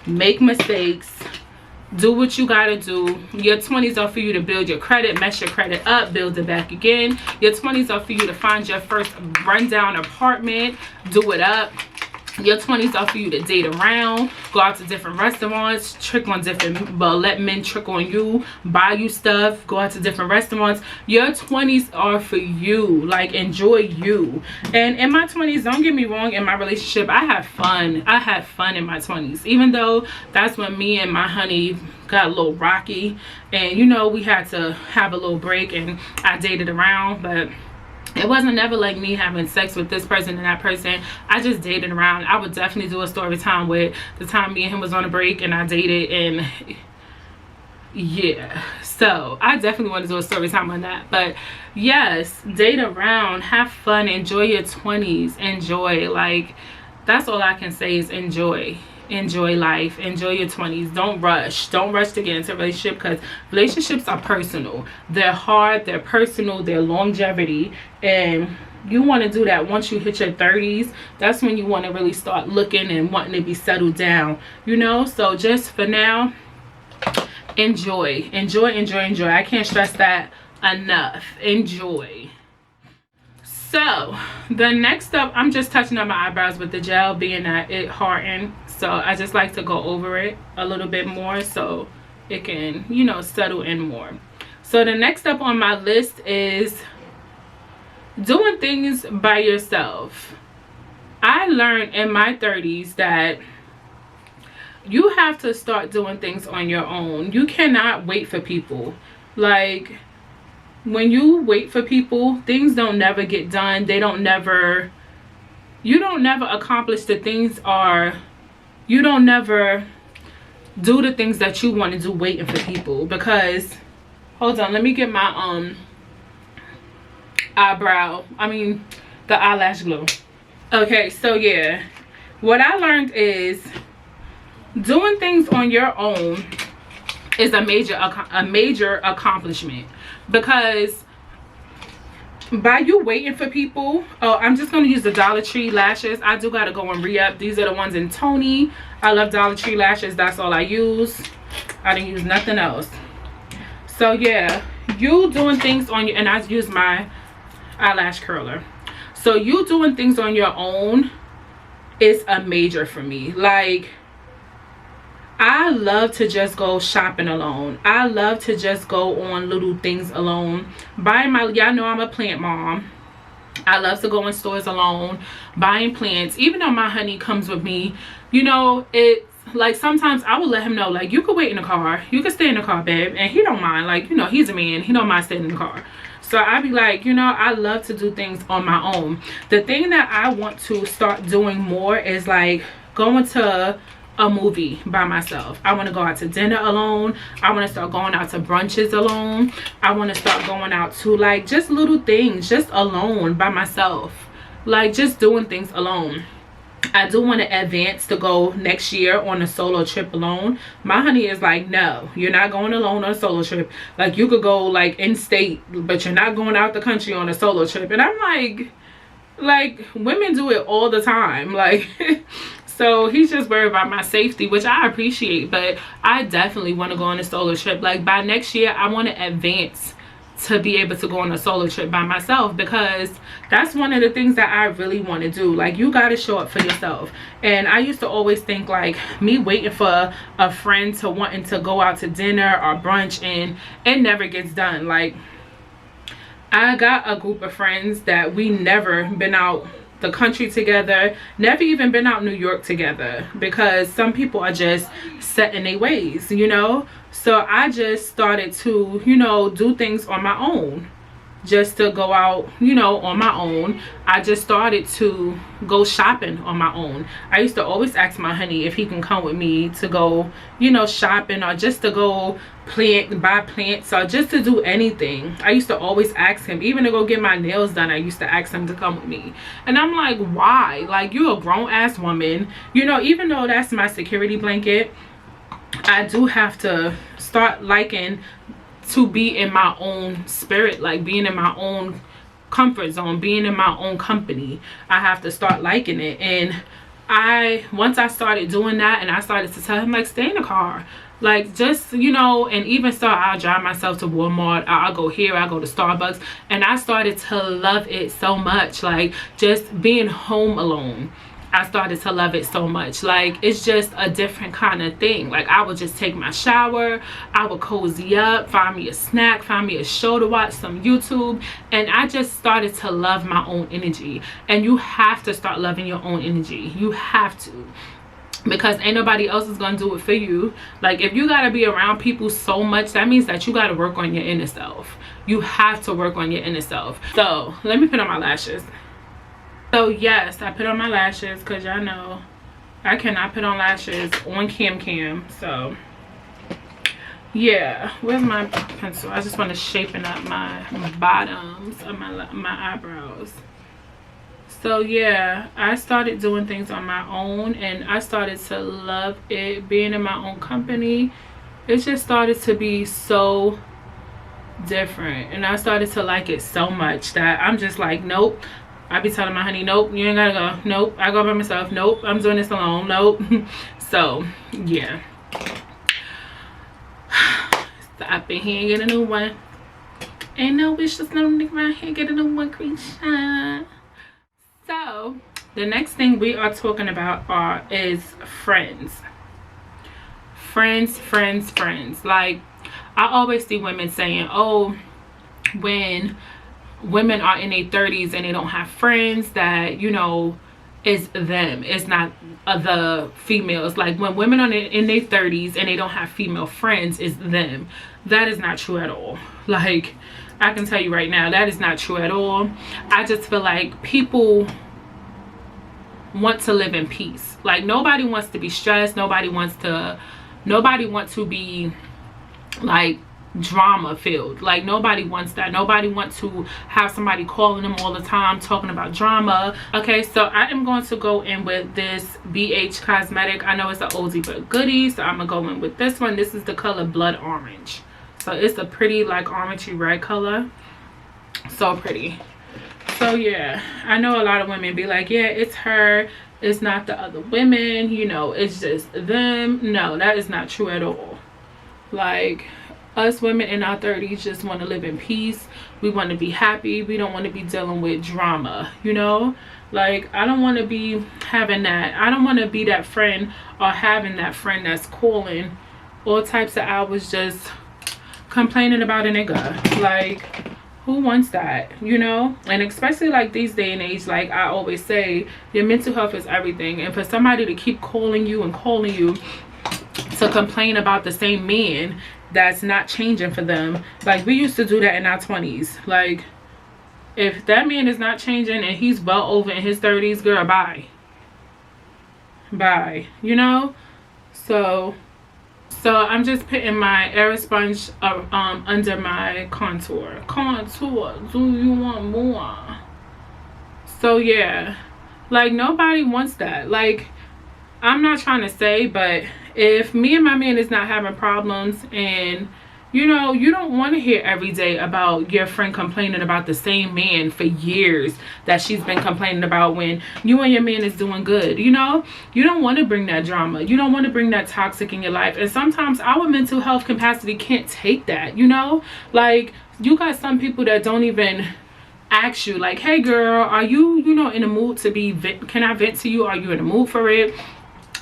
make mistakes, do what you gotta do. Your 20s are for you to build your credit, mess your credit up, build it back again. Your 20s are for you to find your first rundown apartment, do it up. Your 20s are for you to date around, go out to different restaurants, trick on different, but let men trick on you, buy you stuff, go out to different restaurants. Your 20s are for you. Like, enjoy you. And in my 20s, don't get me wrong, in my relationship, I had fun. I had fun in my 20s, even though that's when me and my honey got a little rocky, and, you know, we had to have a little break, and I dated around. But it wasn't never like me having sex with this person and that person. I just dated around. I would definitely do a story time with the time me and him was on a break and I dated, and yeah. So I definitely want to do a story time on that. But yes, date around, have fun, enjoy your 20s, enjoy. Like, that's all I can say is enjoy. Enjoy life, enjoy your 20s. Don't rush to get into a relationship, because relationships are personal. They're hard, they're personal, they're longevity, and you want to do that once you hit your 30s. That's when you want to really start looking and wanting to be settled down, you know. So just for now, enjoy. I can't stress that enough. Enjoy. So the next step, I'm just touching up my eyebrows with the gel, being that it hardened, so I just like to go over it a little bit more so it can, you know, settle in more. So the next step on my list is doing things by yourself. I learned in my 30s that you have to start doing things on your own. You cannot wait for people. Like, when you wait for people, things don't never get done. You don't never accomplish the things, or you don't never do the things that you want to do waiting for people. Because, hold on, let me get my the eyelash glue. Okay, so yeah, what I learned is doing things on your own is a major accomplishment. Because by you waiting for people, oh, I'm just going to use the Dollar Tree lashes. I do got to go and re-up. These are the ones in Tony. I love Dollar Tree lashes. That's all I use. I didn't use nothing else. So yeah, you doing things on your, and I use my eyelash curler. So you doing things on your own is a major for me. Like, I love to just go shopping alone. I love to just go on little things alone. Y'all know I'm a plant mom. I love to go in stores alone, buying plants. Even though my honey comes with me, you know, it's like sometimes I will let him know, like, you could wait in the car. You could stay in the car, babe. And he don't mind. Like, you know, he's a man. He don't mind staying in the car. So I be like, you know, I love to do things on my own. The thing that I want to start doing more is like going to a movie by myself. I want to go out to dinner alone. I want to start going out to brunches alone. I want to start going out to like just little things just alone by myself, like just doing things alone. I do want to advance to go next year on a solo trip alone. My honey is like, no, you're not going alone on a solo trip. Like, you could go like in state, but you're not going out the country on a solo trip. And I'm like women do it all the time. Like so he's just worried about my safety, which I appreciate, but I definitely want to go on a solo trip. Like, by next year, I want to advance to be able to go on a solo trip by myself, because that's one of the things that I really want to do. Like, you got to show up for yourself. And I used to always think like me waiting for a friend to wanting to go out to dinner or brunch, and it never gets done. Like, I got a group of friends that we never been out the country together, never even been out New York together, because some people are just set in their ways, you know. So I just started to, you know, do things on my own, just to go out, you know, on my own. I just started to go shopping on my own. I used to always ask my honey if he can come with me to go, you know, shopping, or just to go buy plants, or just to do anything. I used to always ask him, even to go get my nails done. I used to ask him to come with me. And I'm like, why? Like, you're a grown-ass woman, you know. Even though that's my security blanket, I do have to start liking to be in my own spirit, like being in my own comfort zone, being in my own company. I have to start liking it. And once I started doing that, and I started to tell him, like, stay in the car, like, just, you know. And even so, I'll drive myself to Walmart, I'll go here, I'll go to Starbucks, and I started to love it so much. Like, just being home alone, I started to love it so much. Like, it's just a different kind of thing. Like, I would just take my shower, I would cozy up, find me a snack, find me a show to watch, some YouTube, and I just started to love my own energy. And you have to start loving your own energy. You have to, because ain't nobody else is gonna do it for you. Like, if you gotta be around people so much, that means that you gotta work on your inner self. You have to work on your inner self. So let me put on my lashes. So yes, I put on my lashes, because y'all know I cannot put on lashes on cam. So yeah, where's my pencil? I just want to shapen up my bottoms of my eyebrows. So yeah, I started doing things on my own, and I started to love it, being in my own company. It just started to be so different, and I started to like it so much that I'm just like, nope. I be telling my honey, nope, you ain't gotta go. Nope, I go by myself. Nope, I'm doing this alone. Nope. So yeah, stop in here and get a new one. Ain't no wish, just no nigga around here getting a one green shine. So the next thing we are talking about is friends. Friends. Like, I always see women saying, oh, when women are in their 30s and they don't have friends, that, you know, it's them, it's not the females. Like, when women are in their 30s and they don't have female friends, it's them. That is not true at all. Like, I can tell you right now, that is not true at all. I just feel like people want to live in peace. Like, nobody wants to be stressed. Nobody wants to be like drama filled. Like, nobody wants that. Nobody wants to have somebody calling them all the time talking about drama. Okay, so I am going to go in with this BH cosmetic. I know it's an oldie but goodie, so I'm gonna go in with this one. This is the color Blood Orange. So it's a pretty like orangey red color. So pretty. So yeah, I know a lot of women be like, yeah, it's her, it's not the other women, you know, it's just them. No, that is not true at all. Like, us women in our 30s just want to live in peace. We want to be happy. We don't want to be dealing with drama, you know. Like, I don't want to be having that. I don't want to be that friend or having that friend that's calling all types of hours just complaining about a nigga. Like, who wants that, you know? And especially like these day and age, like I always say, your mental health is everything. And for somebody to keep calling you to complain about the same man that's not changing for them, like, we used to do that in our 20s. Like, if that man is not changing and he's well over in his 30s, girl, bye, you know. So I'm just putting my air sponge under my contour. Do you want more? So yeah, like, nobody wants that. Like, I'm not trying to say, but if me and my man is not having problems, and you know, you don't want to hear every day about your friend complaining about the same man for years that she's been complaining about, when you and your man is doing good, you know. You don't want to bring that drama. You don't want to bring that toxic in your life. And sometimes our mental health capacity can't take that, you know. Like, you got some people that don't even ask you, like, hey girl, are you, you know, in a mood to be, can I vent to you? Are you in a mood for it?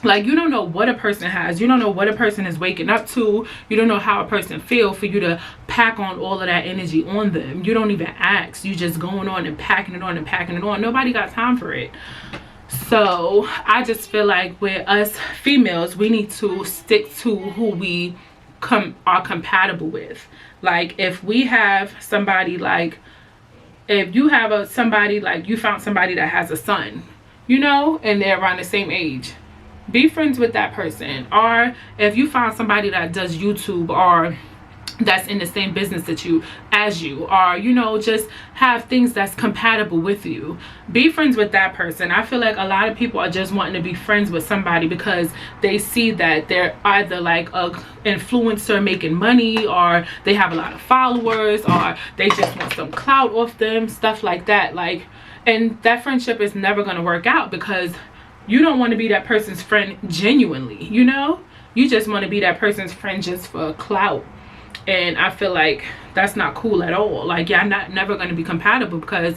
Like, you don't know what a person has. You don't know what a person is waking up to. You don't know how a person feels for you to pack on all of that energy on them. You don't even ask. You just going on and packing it on and packing it on. Nobody got time for it. So I just feel like with us females, we need to stick to who we are compatible with. Like, if we have somebody, like, if you have somebody, like, you found somebody that has a son, you know, and they're around the same age, be friends with that person. Or if you find somebody that does YouTube, or that's in the same business as you, or, you know, just have things that's compatible with you, be friends with that person. I feel like a lot of people are just wanting to be friends with somebody because they see that they're either like a influencer making money, or they have a lot of followers, or they just want some clout off them, stuff like that. Like, and that friendship is never going to work out, because you don't want to be that person's friend genuinely, you know. You just want to be that person's friend just for clout. And I feel like that's not cool at all. Like, you're never going to be compatible, because,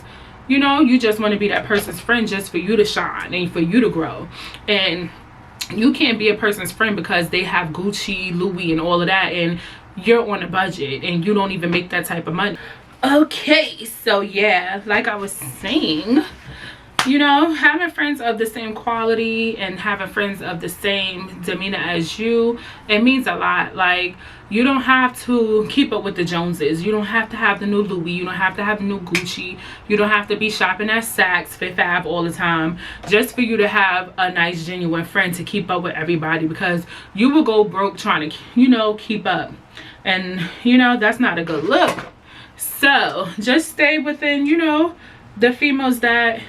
you know, you just want to be that person's friend just for you to shine and for you to grow. And you can't be a person's friend because they have Gucci, Louis, and all of that, and you're on a budget and you don't even make that type of money. Okay, so yeah, like I was saying, you know, having friends of the same quality and having friends of the same demeanor as you, it means a lot. Like, you don't have to keep up with the Joneses. You don't have to have the new Louis. You don't have to have the new Gucci. You don't have to be shopping at Saks, Fifth Ave all the time just for you to have a nice, genuine friend to keep up with everybody, because you will go broke trying to, you know, keep up. And, you know, that's not a good look. So just stay within, you know, the females that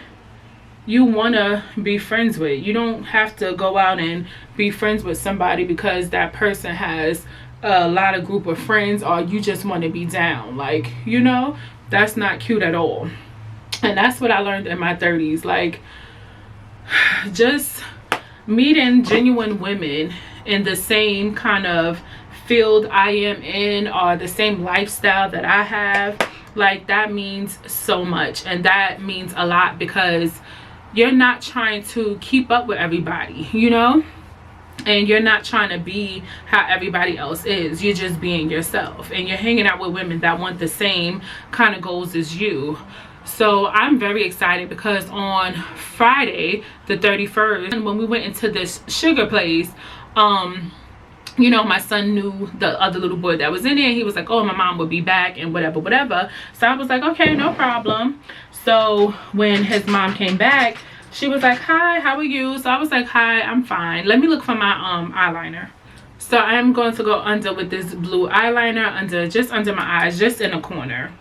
you want to be friends with. You don't have to go out and be friends with somebody because that person has a lot of group of friends, or you just want to be down. Like, you know, that's not cute at all. And that's what I learned in my 30s. Like, just meeting genuine women in the same kind of field I am in, or the same lifestyle that I have, Like, that means so much, and that means a lot, because you're not trying to keep up with everybody, you know, and you're not trying to be how everybody else is. You're just being yourself, and you're hanging out with women that want the same kind of goals as you. So I'm very excited, because on Friday the 31st, when we went into this sugar place, you know, my son knew the other little boy that was in there. He was like, oh, my mom will be back and whatever. So I was like, okay, no problem. So when his mom came back, she was like, hi, how are you? So I was like, hi, I'm fine. Let me look for my eyeliner. So I'm going to go under with this blue eyeliner, just under my eyes, just in a corner.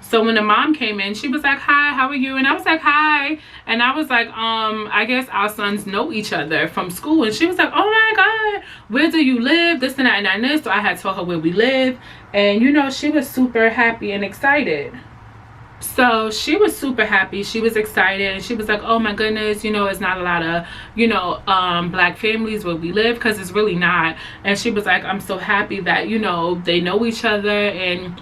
So when the mom came in, she was like, hi, how are you? And I was like, hi. And I was like, I guess our sons know each other from school. And she was like, oh my God, where do you live? This and that and that and this. So I had told her where we live. And, you know, she was super happy and excited. So she was super happy. She was excited. And she was like, oh my goodness, you know, it's not a lot of, you know, black families where we live, because it's really not. And she was like, I'm so happy that, you know, they know each other, and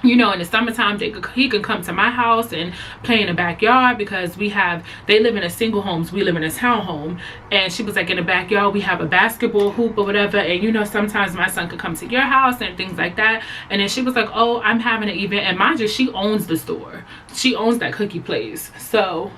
you know, in the summertime he can come to my house and play in the backyard, because they live in a single homes, we live in a townhome. And she was like, in the backyard we have a basketball hoop or whatever, and you know, sometimes my son could come to your house and things like that. And then she was like, oh, I'm having an event. And mind you, she owns the store, she owns that cookie place. So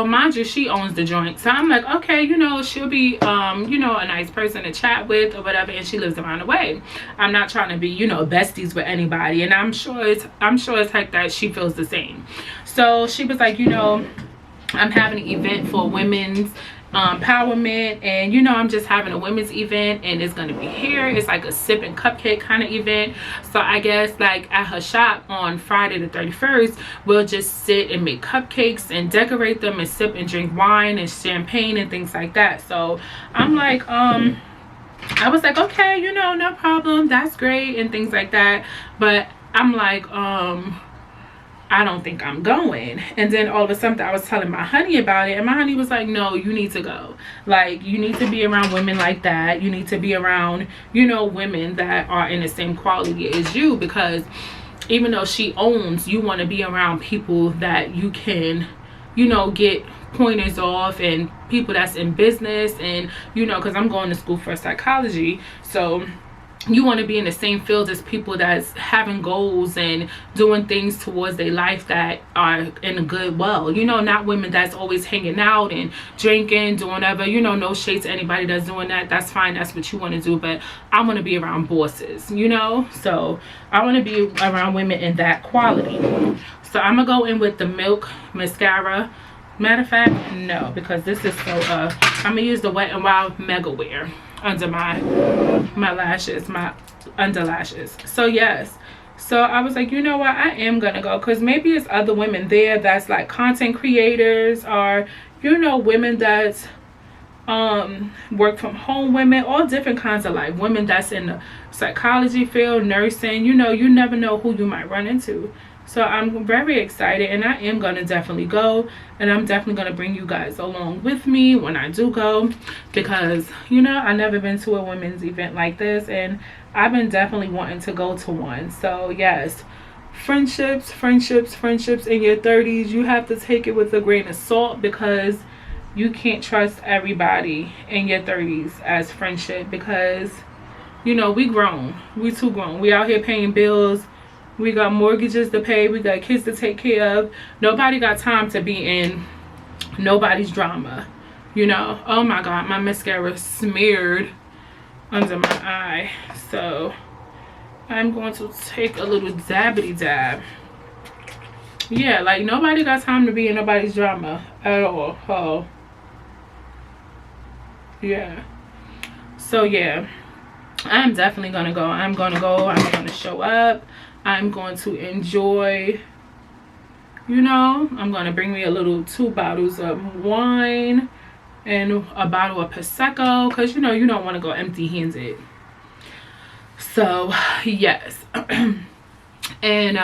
mind you, she owns the joint. So I'm like, okay, you know, she'll be, you know, a nice person to chat with or whatever. And she lives around the way. I'm not trying to be, you know, besties with anybody. And I'm sure it's like that she feels the same. So she was like, you know, I'm having an event for women's empowerment, and you know, I'm just having a women's event, and it's gonna be here. It's like a sip and cupcake kind of event. So I guess like at her shop on Friday the 31st, we'll just sit and make cupcakes and decorate them and sip and drink wine and champagne and things like that. So I'm like, I was like, okay, you know, no problem, that's great and things like that. But I'm like, I don't think I'm going. And then all of a sudden I was telling my honey about it, and my honey was like, no, you need to go. Like, you need to be around women like that. You need to be around, you know, women that are in the same quality as you, because even though she owns, you want to be around people that you can, you know, get pointers off, and people that's in business. And you know, because I'm going to school for psychology, so you want to be in the same field as people that's having goals and doing things towards their life that are in a good well, you know, not women that's always hanging out and drinking, doing whatever, you know. No shade to anybody that's doing that. That's fine, that's what you want to do. But I want to be around bosses, you know. So I want to be around women in that quality. So I'm gonna go in with the Milk mascara. Matter of fact, no, because this is so I'm gonna use the Wet n Wild Mega Wear under my lashes, my under lashes. So yes, so I was like, you know what, I am gonna go, because maybe it's other women there that's like content creators, or you know, women that's work from home women, all different kinds of like women that's in the psychology field, nursing, you know, you never know who you might run into. So I'm very excited, and I am going to definitely go, and I'm definitely going to bring you guys along with me when I do go, because you know, I've never been to a women's event like this, and I've been definitely wanting to go to one. So yes, friendships in your 30s, you have to take it with a grain of salt, because you can't trust everybody in your 30s as friendship, because you know, we grown, we too grown, we out here paying bills. We got mortgages to pay. We got kids to take care of. Nobody got time to be in nobody's drama, you know. Oh my God, my mascara smeared under my eye. So I'm going to take a little dabbity dab. Yeah, like nobody got time to be in nobody's drama at all. Oh. Yeah. So yeah, I'm definitely going to go. I'm going to show up. I'm going to enjoy, you know, I'm going to bring me a little 2 bottles of wine and a bottle of Prosecco, because, you know, you don't want to go empty-handed. So, yes. And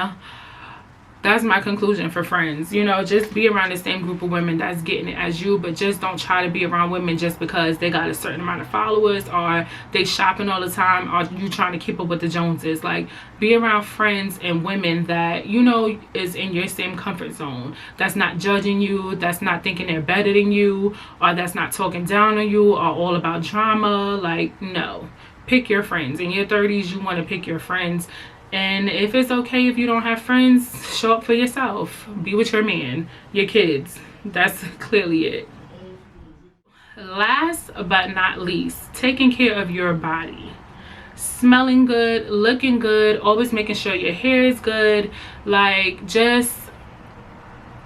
That's my conclusion for friends. You know, just be around the same group of women that's getting it as you, but just don't try to be around women just because they got a certain amount of followers or they shopping all the time or you trying to keep up with the Joneses. Like, be around friends and women that, you know, is in your same comfort zone, that's not judging you, that's not thinking they're better than you, or that's not talking down on you or all about drama. Like, no. Pick your friends. In your 30s, you want to pick your friends. And if it's okay if you don't have friends, show up for yourself. Be with your man, your kids. That's clearly it. Last but not least, taking care of your body. Smelling good, looking good, always making sure your hair is good. Like, just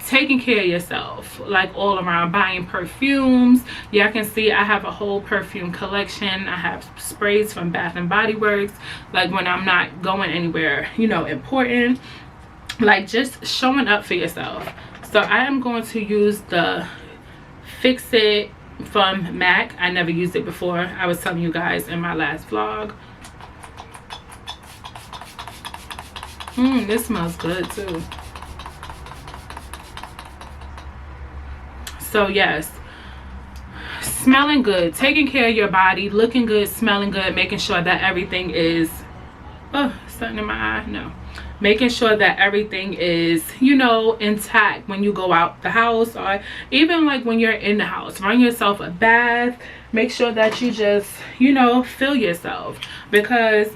taking care of yourself, like, all around. Buying perfumes. Yeah, I can see I have a whole perfume collection. I have sprays from Bath and Body Works, like when I'm not going anywhere, you know, important. Like, just showing up for yourself. So I am going to use the Fix It from MAC. I never used it before. I was telling you guys in my last vlog. This smells good too. So yes, smelling good, taking care of your body, looking good, smelling good, making sure that everything is, oh, something in my eye, no. Making sure that everything is, you know, intact when you go out the house, or even like when you're in the house. Run yourself a bath. Make sure that you just, you know, feel yourself, because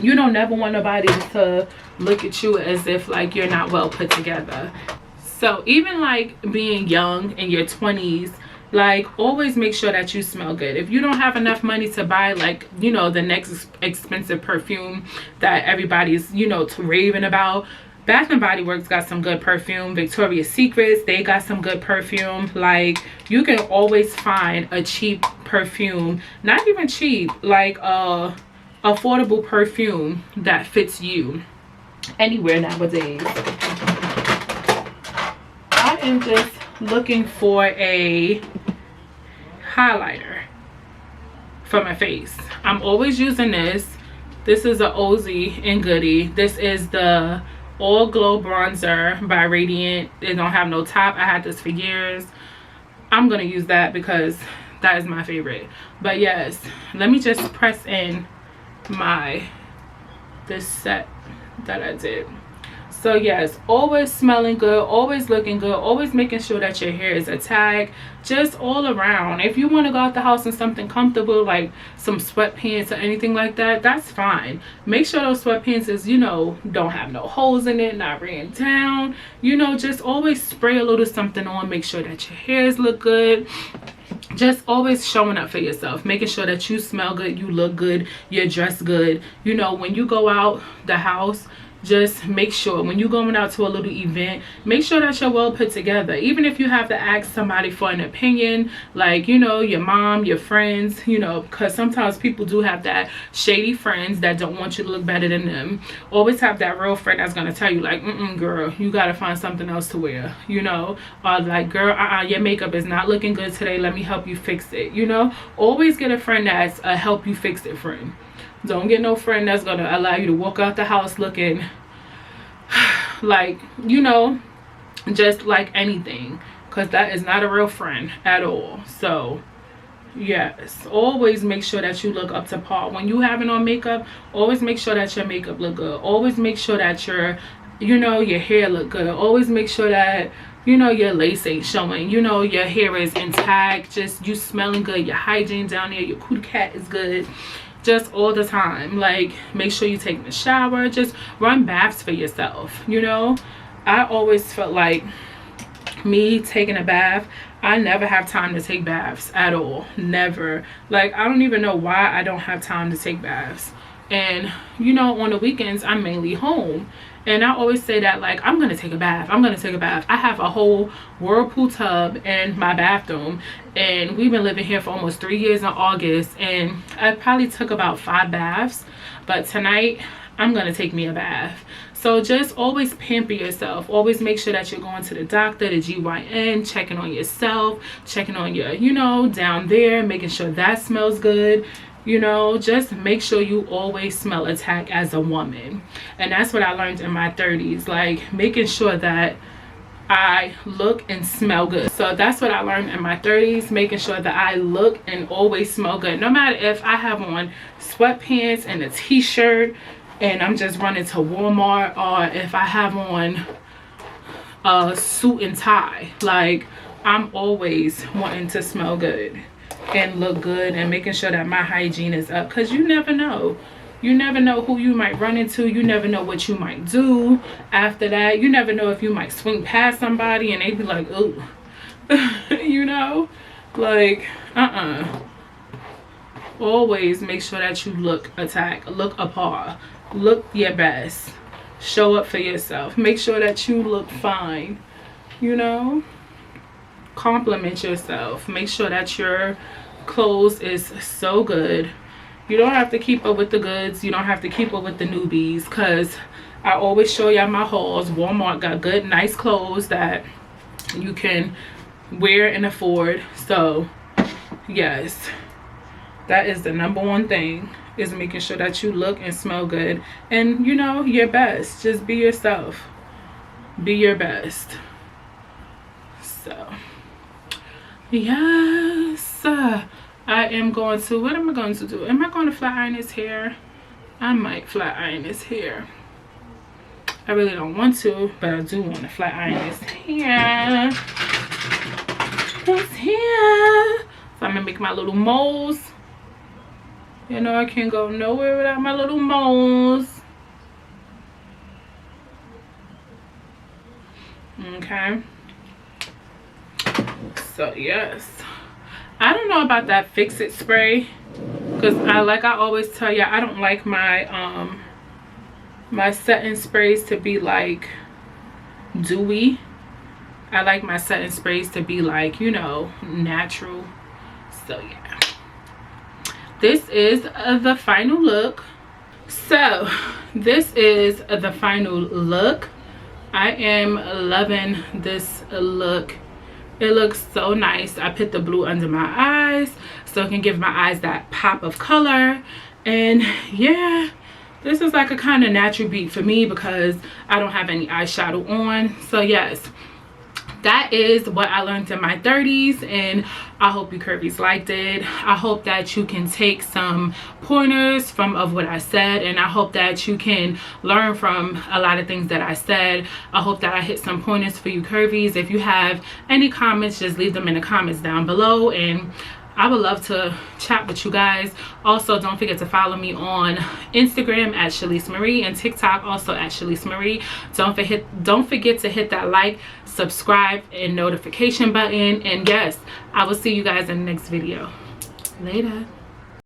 you don't never want nobody to look at you as if like you're not well put together. So even like being young in your 20s, like, always make sure that you smell good. If you don't have enough money to buy, like, you know, the next expensive perfume that everybody's, you know, raving about, Bath and Body Works got some good perfume. Victoria's Secrets, they got some good perfume. Like, you can always find a cheap perfume, not even cheap, like affordable perfume that fits you anywhere nowadays. I am just looking for a highlighter for my face. I'm always using this. This is a Ozy and Goodie. This is the All Glow Bronzer by Radiant. It don't have no top. I had this for years. I'm gonna use that because that is my favorite. But yes, let me just press in this set that I did. So yes, always smelling good, always looking good, always making sure that your hair is intact, just all around. If you want to go out the house in something comfortable, like some sweatpants or anything like that, that's fine. Make sure those sweatpants is, you know, don't have no holes in it, not ran down. You know, just always spray a little something on. Make sure that your hairs look good. Just always showing up for yourself, making sure that you smell good, you look good, you're dressed good. You know, when you go out the house, just make sure when you're going out to a little event, make sure that you're well put together. Even if you have to ask somebody for an opinion, like, you know, your mom, your friends, you know, because sometimes people do have that shady friends that don't want you to look better than them. Always have that real friend that's going to tell you, like, girl, you got to find something else to wear, you know, or like, girl, your makeup is not looking good today, let me help you fix it. You know, always get a friend that's a help you fix it friend. Don't get no friend that's gonna allow you to walk out the house looking like, you know, just like anything, because that is not a real friend at all. So yes, always make sure that you look up to par. When you having on makeup, always make sure that your makeup look good. Always make sure that your, you know, your hair look good. Always make sure that, you know, your lace ain't showing, you know, your hair is intact, just you smelling good, your hygiene down there, your cootie cat is good. Just all the time. Like, make sure you take a shower, just run baths for yourself. You know, I always felt like me taking a bath, I never have time to take baths at all. Never. Like, I don't even know why I don't have time to take baths. And you know, on the weekends I'm mainly home, and I always say that, like, I'm gonna take a bath, I'm gonna take a bath. I have a whole whirlpool tub in my bathroom, and we've been living here for almost 3 years in August, and I probably took about 5 baths, but tonight I'm gonna take me a bath. So just always pamper yourself. Always make sure that you're going to the doctor, the GYN, checking on yourself, checking on your, you know, down there, making sure that smells good. You know, just make sure you always smell attack as a woman. And that's what I learned in my 30s, like making sure that I look and smell good. So that's what I learned in my 30s, making sure that I look and always smell good. No matter if I have on sweatpants and a t-shirt and I'm just running to Walmart, or if I have on a suit and tie, like I'm always wanting to smell good and look good and making sure that my hygiene is up, because you never know. You never know who you might run into. You never know what you might do after that. You never know if you might swing past somebody and they be like, ooh. You know? Like, always make sure that you look attack, look apart, look your best. Show up for yourself. Make sure that you look fine, you know? Compliment yourself. Make sure that your clothes is so good. You don't have to keep up with the goods. You don't have to keep up with the newbies, because I always show y'all my hauls. Walmart got good, nice clothes that you can wear and afford. So yes, that is the #1 thing, is making sure that you look and smell good and, you know, your best. Just be yourself. Be your best. So yes, I am going to, what am I going to do? Am I going to flat iron his hair? I might flat iron his hair. I really don't want to, but I do want to flat iron his hair. His hair. So I'm going to make my little moles. You know, I can't go nowhere without my little moles. Okay. So yes, I don't know about that Fix It spray, because I always tell you, I don't like my my setting sprays to be like dewy. I like my setting sprays to be like, you know, natural. So yeah, this is the final look. So this is the final look. I am loving this look. It looks so nice. I put the blue under my eyes so it can give my eyes that pop of color. And yeah, this is like a kind of natural beat for me because I don't have any eyeshadow on. So yes, that is what I learned in my 30s, and I hope you curvies liked it. I hope that you can take some pointers from what I said, and I hope that you can learn from a lot of things that I said. I hope that I hit some pointers for you curvies. If you have any comments, just leave them in the comments down below, and I would love to chat with you guys. Also, don't forget to follow me on Instagram at Shleece Marie, and TikTok also at Shleece Marie. Don't forget to hit that like, subscribe, and notification button. And yes, I will see you guys in the next video. Later.